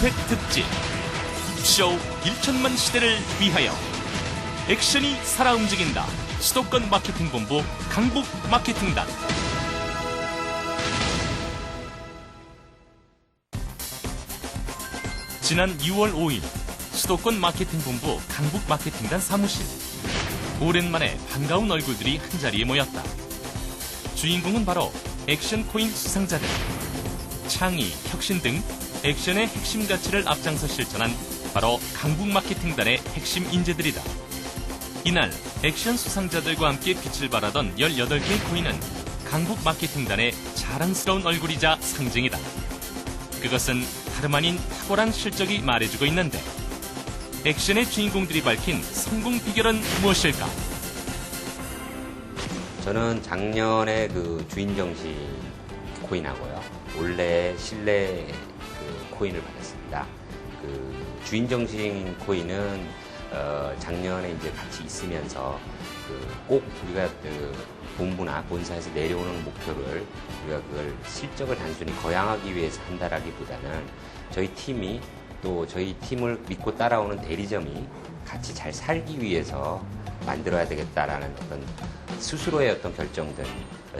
기획 특집 쇼 1천만 시대를 위하여 액션이 살아 움직인다. 수도권 마케팅본부 강북 마케팅단. 지난 6월 5일 수도권 마케팅본부 강북 마케팅단 사무실. 오랜만에 반가운 얼굴들이 한자리에 모였다. 주인공은 바로 액션 코인 수상자들. 창의, 혁신 등 액션의 핵심 가치를 앞장서 실천한 바로 강북 마케팅단의 핵심 인재들이다. 이날 액션 수상자들과 함께 빛을 발하던 18개의 코인은 강북 마케팅단의 자랑스러운 얼굴이자 상징이다. 그것은 다름 아닌 탁월한 실적이 말해주고 있는데 액션의 주인공들이 밝힌 성공 비결은 무엇일까? 저는 작년에 그 주인정신 코인하고요. 올해 실내 그 코인을 받았습니다. 그 주인정신 코인은 작년에 이제 같이 있으면서 꼭 우리가 그 본부나 본사에서 내려오는 목표를 우리가 그걸 실적을 단순히 거양하기 위해서 한다라기보다는 저희 팀이 또 저희 팀을 믿고 따라오는 대리점이 같이 잘 살기 위해서 만들어야 되겠다라는 어떤 스스로의 어떤 결정들,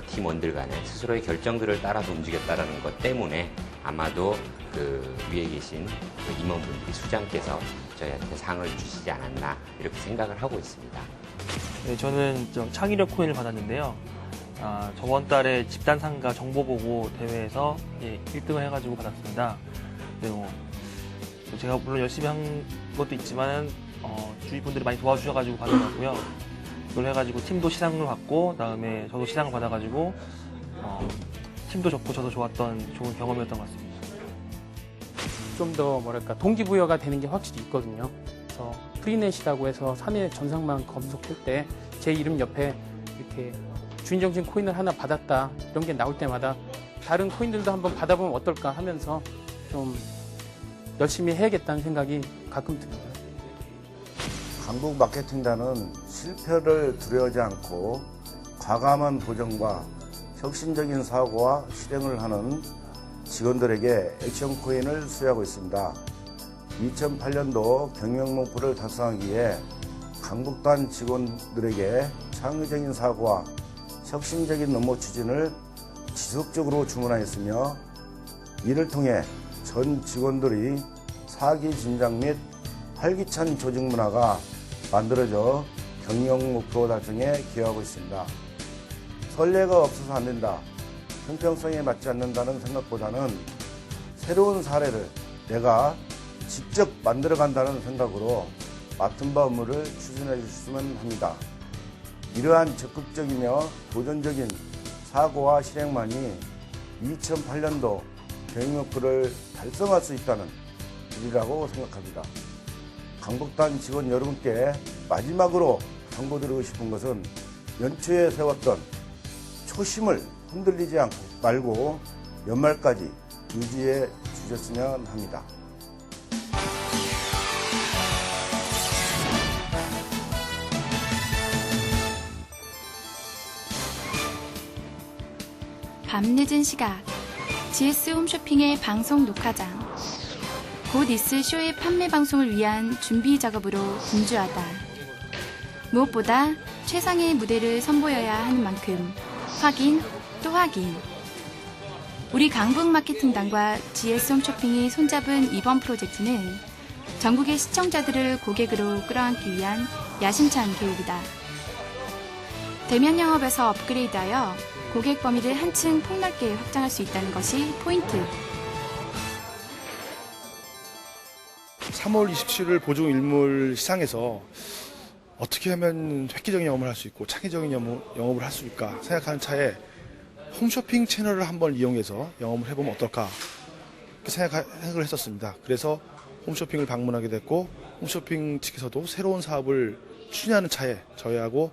팀원들 간의 스스로의 결정들을 따라서 움직였다라는 것 때문에 아마도 그 위에 계신 그 임원분들이 수장께서 저희한테 상을 주시지 않았나 이렇게 생각을 하고 있습니다. 네, 저는 창의력 코인을 받았는데요. 저번 달에 집단상가 정보보고 대회에서 1등을 해가지고 받았습니다. 그리고 제가 물론 열심히 한 것도 있지만 주위 분들이 많이 도와주셔가지고 받은 것 같고요. 이걸 해가지고 팀도 시상을 받고 그다음에 저도 시상을 받아가지고 팀도 좋고 저도 좋았던 좋은 경험이었던 것 같습니다. 좀 더 뭐랄까 동기부여가 되는 게 확실히 있거든요. 그래서 프리넷이라고 해서 사내 전상만 검색할 때 제 이름 옆에 이렇게 주인정신 코인을 하나 받았다 이런 게 나올 때마다 다른 코인들도 한번 받아보면 어떨까 하면서 좀 열심히 해야겠다는 생각이 가끔 듭니다. 강북 마케팅단은 실패를 두려워하지 않고 과감한 도전과 혁신적인 사고와 실행을 하는 직원들에게 액션 코인을 수여하고 있습니다. 2008년도 경영 목표를 달성하기 위해 강북단 직원들에게 창의적인 사고와 혁신적인 업무 추진을 지속적으로 주문하였으며 이를 통해 전 직원들이 사기 진작 및 활기찬 조직 문화가 만들어져 경영 목표 달성에 기여하고 있습니다. 선례가 없어서 안 된다, 형평성에 맞지 않는다는 생각보다는 새로운 사례를 내가 직접 만들어간다는 생각으로 맡은 바 업무를 추진해 주셨으면 합니다. 이러한 적극적이며 도전적인 사고와 실행만이 2008년도 경영 목표를 달성할 수 있다는 일이라고 생각합니다. 강북단 직원 여러분께 마지막으로 당부드리고 싶은 것은 연초에 세웠던 초심을 흔들리지 말고 연말까지 유지해 주셨으면 합니다. 밤늦은 시각, GS 홈쇼핑의 방송 녹화장. 곧 있을 쇼의 판매 방송을 위한 준비 작업으로 분주하다. 무엇보다 최상의 무대를 선보여야 하는 만큼 확인 또 확인. 우리 강북 마케팅단과 GS 홈쇼핑이 손잡은 이번 프로젝트는 전국의 시청자들을 고객으로 끌어안기 위한 야심찬 계획이다. 대면 영업에서 업그레이드하여 고객 범위를 한층 폭넓게 확장할 수 있다는 것이 포인트. 3월 27일 보종 일몰 시상에서 어떻게 하면 획기적인 영업을 할 수 있고 창의적인 영업을 할 수 있을까 생각하는 차에 홈쇼핑 채널을 한번 이용해서 영업을 해보면 어떨까 생각을 했었습니다. 그래서 홈쇼핑을 방문하게 됐고 홈쇼핑 측에서도 새로운 사업을 추진하는 차에 저희하고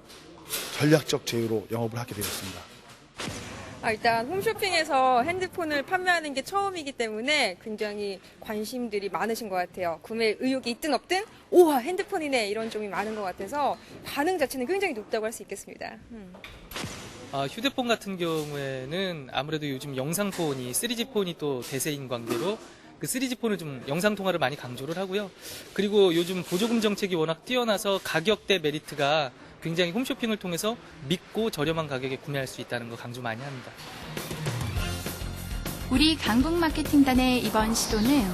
전략적 제휴로 영업을 하게 되었습니다. 일단 홈쇼핑에서 핸드폰을 판매하는 게 처음이기 때문에 굉장히 관심들이 많으신 것 같아요. 구매 의욕이 있든 없든 우와 핸드폰이네 이런 점이 많은 것 같아서 반응 자체는 굉장히 높다고 할 수 있겠습니다. 휴대폰 같은 경우에는 아무래도 요즘 영상폰이 3G 폰이 또 대세인 관계로 그 3G 폰을 좀 영상 통화를 많이 강조를 하고요. 그리고 요즘 보조금 정책이 워낙 뛰어나서 가격대 메리트가 굉장히 홈쇼핑을 통해서 믿고 저렴한 가격에 구매할 수 있다는 거 강조 많이 합니다. 우리 강북 마케팅단의 이번 시도는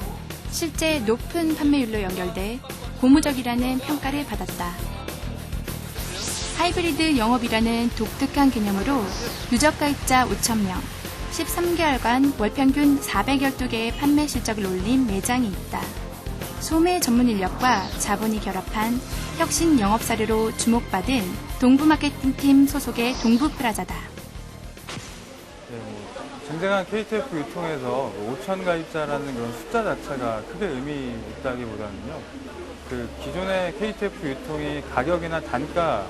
실제 높은 판매율로 연결돼 고무적이라는 평가를 받았다. 하이브리드 영업이라는 독특한 개념으로 누적 가입자 5,000명, 13개월간 월평균 412개의 판매 실적을 올린 매장이 있다. 소매 전문 인력과 자본이 결합한 혁신 영업 사례로 주목받은 동부마케팅팀 소속의 동부프라자다. 쟁쟁한 KTF 유통에서 5천 가입자라는 그런 숫자 자체가 크게 의미 있다기보다는요. 그 기존의 KTF 유통이 가격이나 단가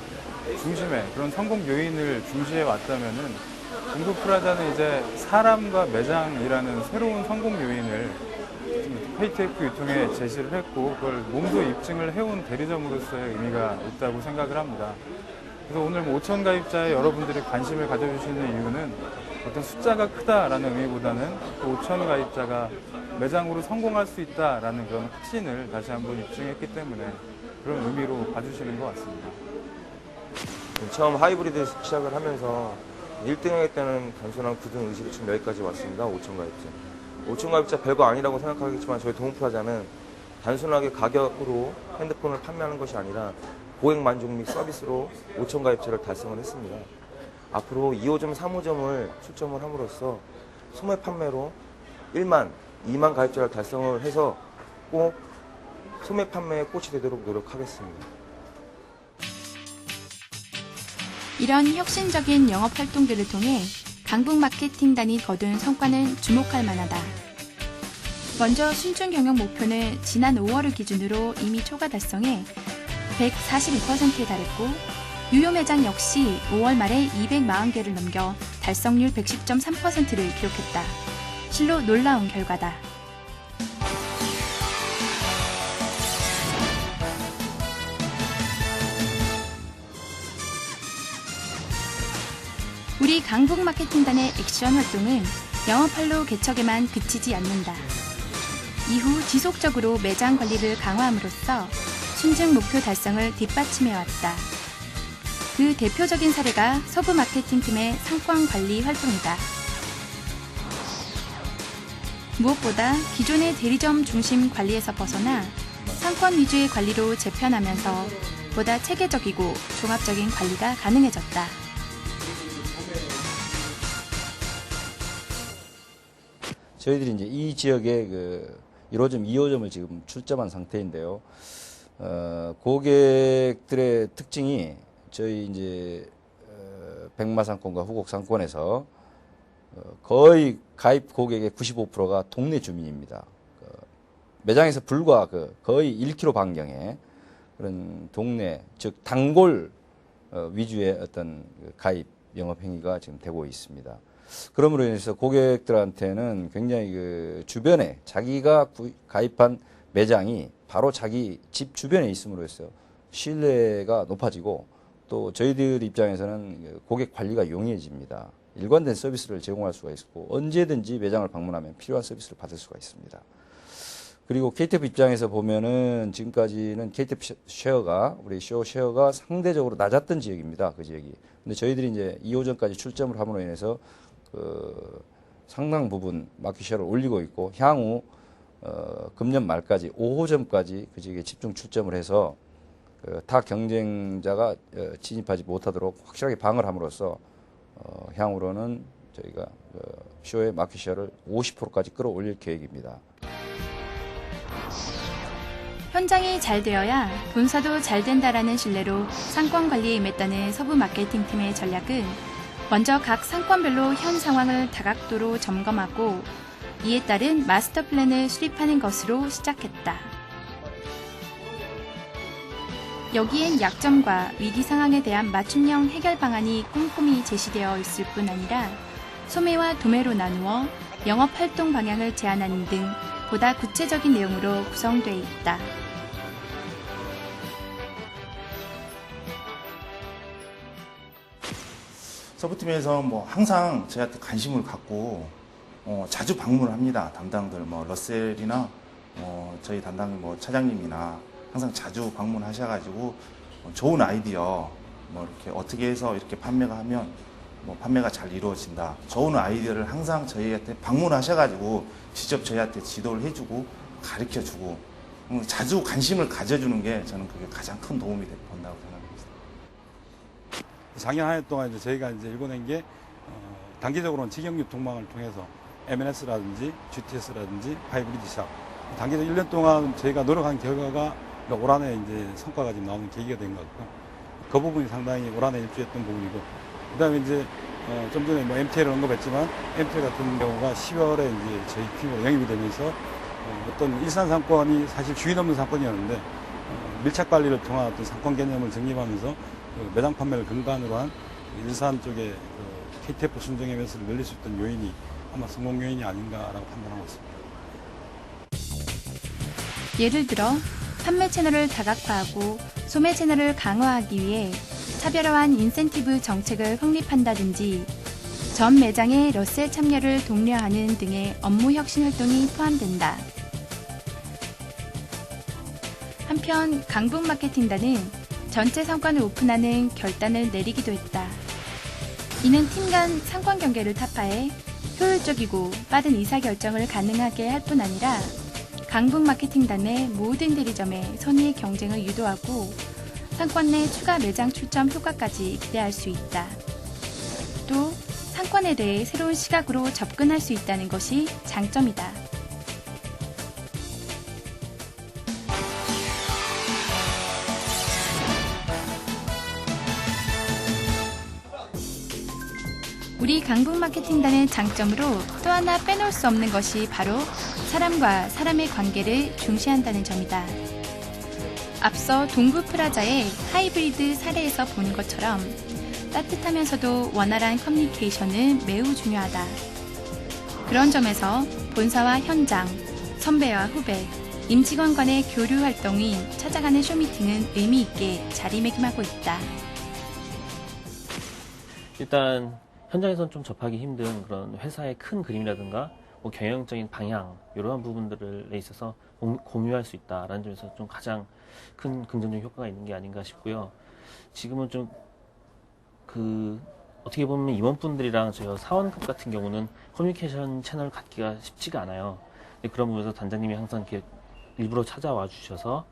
중심의 그런 성공 요인을 중시해 왔다면은 동부프라자는 이제 사람과 매장이라는 새로운 성공 요인을 KTF 유통에 제시를 했고 그걸 몸소 입증을 해온 대리점으로서의 의미가 있다고 생각을 합니다. 그래서 오늘 5천 가입자의 여러분들이 관심을 가져주시는 이유는 어떤 숫자가 크다라는 의미보다는 5천 가입자가 매장으로 성공할 수 있다라는 그런 확신을 다시 한번 입증했기 때문에 그런 의미로 봐주시는 것 같습니다. 처음 하이브리드 시작을 하면서 1등 하겠다는 단순한 굳은 의식이 지금 여기까지 왔습니다. 5천 가입자. 5천 가입자 별거 아니라고 생각하겠지만 저희 동부프라자는 단순하게 가격으로 핸드폰을 판매하는 것이 아니라 고객 만족 및 서비스로 5천 가입자를 달성을 했습니다. 앞으로 2호점, 3호점을 출점을 함으로써 소매 판매로 1만, 2만 가입자를 달성을 해서 꼭 소매 판매의 꽃이 되도록 노력하겠습니다. 이런 혁신적인 영업 활동들을 통해 강북 마케팅단이 거둔 성과는 주목할 만하다. 먼저 순증 경영 목표는 지난 5월을 기준으로 이미 초과 달성해 142%에 달했고 유효 매장 역시 5월 말에 240개를 넘겨 달성률 110.3%를 기록했다. 실로 놀라운 결과다. 우리 강북 마케팅단의 액션 활동은 영업할로 개척에만 그치지 않는다. 이후 지속적으로 매장 관리를 강화함으로써 순증 목표 달성을 뒷받침해왔다. 그 대표적인 사례가 서부 마케팅팀의 상권 관리 활동이다. 무엇보다 기존의 대리점 중심 관리에서 벗어나 상권 위주의 관리로 재편하면서 보다 체계적이고 종합적인 관리가 가능해졌다. 저희들이 이제 이 지역에 1호점, 2호점을 지금 출점한 상태인데요. 고객들의 특징이 저희 이제 백마상권과 후곡상권에서 거의 가입 고객의 95%가 동네 주민입니다. 매장에서 불과 거의 1km 반경에 그런 동네, 즉 단골 위주의 어떤 가입 영업 행위가 지금 되고 있습니다. 그러므로 인해서 고객들한테는 굉장히 주변에 자기가 가입한 매장이 바로 자기 집 주변에 있음으로 해서 신뢰가 높아지고 또 저희들 입장에서는 고객 관리가 용이해집니다. 일관된 서비스를 제공할 수가 있고 언제든지 매장을 방문하면 필요한 서비스를 받을 수가 있습니다. 그리고 KTF 입장에서 보면은 지금까지는 KTF 쉐어가 우리 쇼 쉐어가 상대적으로 낮았던 지역입니다. 그 지역이. 근데 저희들이 이제 2호점까지 출점을 함으로 인해서 상당 부분 마켓 쉐어를 올리고 있고 향후 금년 말까지 5호점까지 그 지역에 집중 출점을 해서 타 경쟁자가 진입하지 못하도록 확실하게 방어를 함으로써 향후로는 저희가 쇼의 마켓 쉐어를 50%까지 끌어올릴 계획입니다. 현장이 잘 되어야 본사도 잘 된다라는 신뢰로 상권 관리에 임했다는 서부 마케팅팀의 전략은 먼저 각 상권별로 현 상황을 다각도로 점검하고 이에 따른 마스터 플랜을 수립하는 것으로 시작했다. 여기엔 약점과 위기 상황에 대한 맞춤형 해결 방안이 꼼꼼히 제시되어 있을 뿐 아니라 소매와 도매로 나누어 영업 활동 방향을 제안하는 등 보다 구체적인 내용으로 구성되어 있다. 서부팀에서 항상 저희한테 관심을 갖고 자주 방문을 합니다. 담당들 뭐 러셀이나 저희 담당 뭐 차장님이나 항상 자주 방문하셔가지고 좋은 아이디어 뭐 이렇게 어떻게 해서 이렇게 판매가 하면 뭐 판매가 잘 이루어진다. 좋은 아이디어를 항상 저희한테 방문하셔가지고 직접 저희한테 지도를 해주고 가르쳐주고 자주 관심을 가져주는 게 저는 그게 가장 큰 도움이 된다고 생각합니다. 작년 한 해 동안 이제 저희가 이제 일궈낸 게 단기적으로는 직영 유통망을 통해서 MNS라든지 GTS라든지 하이브리드 샵 단기적 1년 동안 저희가 노력한 결과가 올 한해 이제 성과가 지금 나오는 계기가 된 것 같고 그 부분이 상당히 올 한해 일주했던 부분이고 그다음에 이제 좀 전에 뭐 MTL을 언급했지만 MTL 같은 경우가 10월에 이제 저희 팀으로 영입이 되면서 어떤 일산 상권이 사실 주인 없는 상권이었는데 밀착 관리를 통한 어떤 상권 개념을 정립하면서 그 매장 판매를 근간으로 한 일산 쪽에 그 KTF 순정 MS를 늘릴 수 있던 요인이 아마 성공 요인이 아닌가라고 판단하고 있습니다. 예를 들어 판매 채널을 다각화하고 소매 채널을 강화하기 위해 차별화한 인센티브 정책을 확립한다든지 전 매장의 러셀 참여를 독려하는 등의 업무 혁신 활동이 포함된다. 한편 강북마케팅단은 전체 상권을 오픈하는 결단을 내리기도 했다. 이는 팀 간 상권 경계를 타파해 효율적이고 빠른 의사결정을 가능하게 할 뿐 아니라 강북마케팅단의 모든 대리점의 선의의 경쟁을 유도하고 상권 내 추가 매장 출점 효과까지 기대할 수 있다. 또 상권에 대해 새로운 시각으로 접근할 수 있다는 것이 장점이다. 우리 강북마케팅단의 장점으로 또 하나 빼놓을 수 없는 것이 바로 사람과 사람의 관계를 중시한다는 점이다. 앞서 동부프라자의 하이브리드 사례에서 본 것처럼 따뜻하면서도 원활한 커뮤니케이션은 매우 중요하다. 그런 점에서 본사와 현장, 선배와 후배, 임직원 간의 교류 활동이 찾아가는 쇼미팅은 의미 있게 자리매김하고 있다. 일단 현장에서는 좀 접하기 힘든 그런 회사의 큰 그림이라든가 뭐 경영적인 방향 이러한 부분들에 있어서 공유할 수 있다라는 점에서 좀 가장 큰 긍정적 효과가 있는 게 아닌가 싶고요. 지금은 좀 어떻게 보면 임원분들이랑 저희가 사원급 같은 경우는 커뮤니케이션 채널을 갖기가 쉽지가 않아요. 그런 부분에서 단장님이 항상 이렇게 일부러 찾아와 주셔서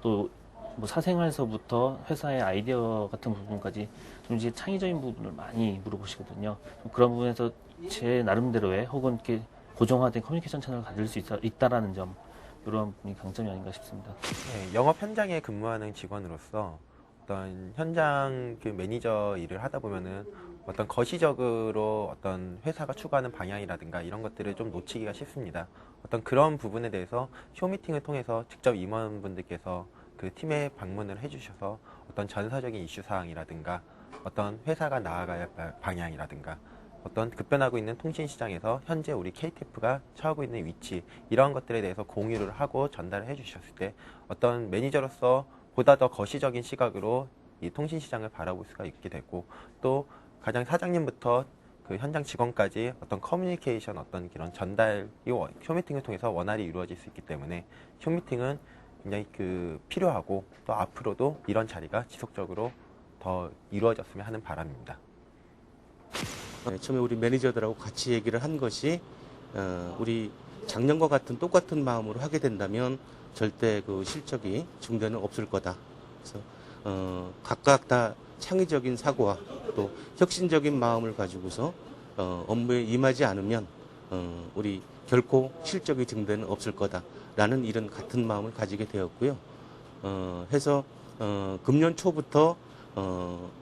또 뭐 사생활에서부터 회사의 아이디어 같은 부분까지 좀 이제 창의적인 부분을 많이 물어보시거든요. 그런 부분에서 제 나름대로의 혹은 이렇게 고정화된 커뮤니케이션 채널을 가질 수 있다라는 점, 이런 부분이 강점이 아닌가 싶습니다. 네, 영업 현장에 근무하는 직원으로서 어떤 현장 그 매니저 일을 하다 보면은 어떤 거시적으로 어떤 회사가 추구하는 방향이라든가 이런 것들을 좀 놓치기가 쉽습니다. 어떤 그런 부분에 대해서 쇼미팅을 통해서 직접 임원분들께서 그 팀에 방문을 해주셔서 어떤 전사적인 이슈 사항이라든가 어떤 회사가 나아가야 할 방향이라든가 어떤 급변하고 있는 통신시장에서 현재 우리 KTF가 처하고 있는 위치 이런 것들에 대해서 공유를 하고 전달을 해주셨을 때 어떤 매니저로서 보다 더 거시적인 시각으로 이 통신시장을 바라볼 수가 있게 되고 또 가장 사장님부터 그 현장 직원까지 어떤 커뮤니케이션 어떤 이런 전달이 쇼미팅을 통해서 원활히 이루어질 수 있기 때문에 쇼미팅은 굉장히 필요하고 또 앞으로도 이런 자리가 지속적으로 더 이루어졌으면 하는 바람입니다. 네, 처음에 우리 매니저들하고 같이 얘기를 한 것이 우리 작년과 같은 똑같은 마음으로 하게 된다면 절대 그 실적이 중대는 없을 거다. 그래서 각각 다 창의적인 사고와 또 혁신적인 마음을 가지고서 업무에 임하지 않으면 우리 결코 실적이 증대는 없을 거다라는 이런 같은 마음을 가지게 되었고요. 해서 금년 초부터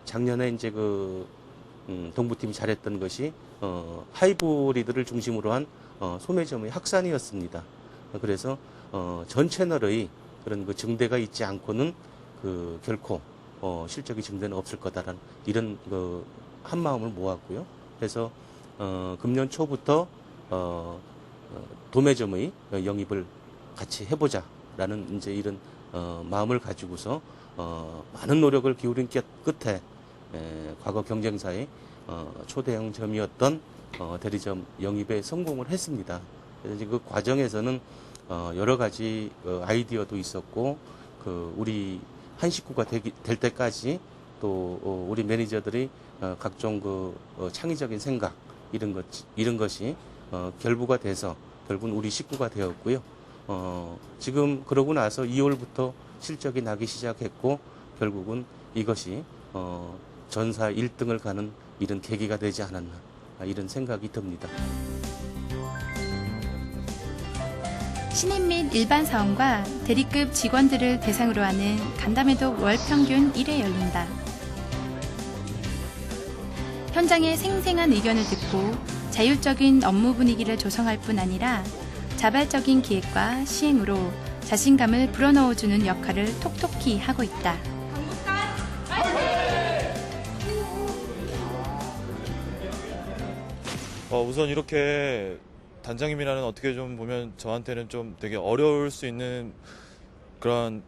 작년에 이제 동부팀이 잘했던 것이 하이브리드를 중심으로 한 소매점의 확산이었습니다. 그래서 전 채널의 그런 그 증대가 있지 않고는 결코 실적이 증대는 없을 거다라는 이런 한 마음을 모았고요. 그래서 금년 초부터 도매점의 영입을 같이 해보자라는 이제 이런 마음을 가지고서 많은 노력을 기울인 끝에 과거 경쟁사의 초대형점이었던 대리점 영입에 성공을 했습니다. 그래서 그 과정에서는 여러 가지 아이디어도 있었고 우리 한 식구가 될 때까지 또 우리 매니저들이 각종 창의적인 생각 이런 것이 결부가 돼서 결국은 우리 식구가 되었고요. 지금 그러고 나서 2월부터 실적이 나기 시작했고 결국은 이것이 전사 1등을 가는 이런 계기가 되지 않았나 이런 생각이 듭니다. 신입 및 일반 사원과 대리급 직원들을 대상으로 하는 간담회도 월 평균 1회 열린다. 현장의 생생한 의견을 듣고 자율적인 업무 분위기를 조성할 뿐 아니라 자발적인 기획과 시행으로 자신감을 불어넣어주는 역할을 톡톡히 하고 있다. 우선 이렇게 단장님이라는 어떻게 좀 보면 저한테는 좀 되게 어려울 수 있는 그런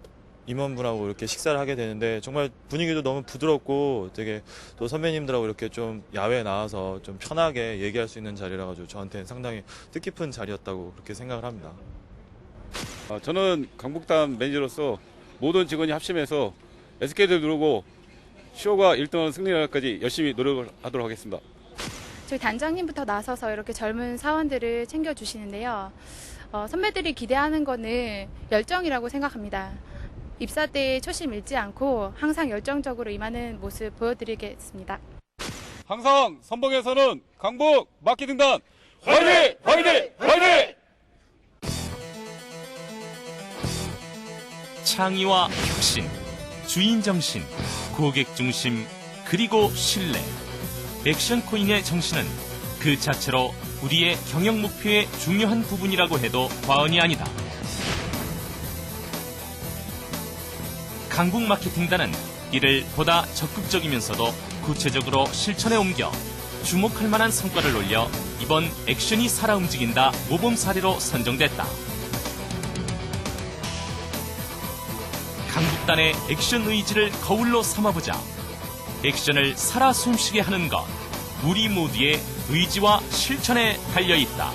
임원분하고 이렇게 식사를 하게 되는데 정말 분위기도 너무 부드럽고 되게 또 선배님들하고 이렇게 좀 야외에 나와서 좀 편하게 얘기할 수 있는 자리라 가지고 저한테는 상당히 뜻깊은 자리였다고 그렇게 생각을 합니다. 저는 강북단 매니저로서 모든 직원이 합심해서 SK를 누르고 쇼가 1등 승리하기까지 열심히 노력을 하도록 하겠습니다. 저희 단장님부터 나서서 이렇게 젊은 사원들을 챙겨주시는데요. 선배들이 기대하는 거는 열정이라고 생각합니다. 입사 때 초심 잃지 않고 항상 열정적으로 임하는 모습 보여드리겠습니다. 항상 선봉에서는 강북 마케팅단 화이팅! 화이팅! 화이팅! 창의와 혁신, 주인 정신, 고객 중심, 그리고 신뢰. 액션코인의 정신은 그 자체로 우리의 경영 목표의 중요한 부분이라고 해도 과언이 아니다. 강북 마케팅단은 이를 보다 적극적이면서도 구체적으로 실천에 옮겨 주목할 만한 성과를 올려 이번 액션이 살아 움직인다 모범 사례로 선정됐다. 강북단의 액션 의지를 거울로 삼아보자. 액션을 살아 숨쉬게 하는 것, 우리 모두의 의지와 실천에 달려있다.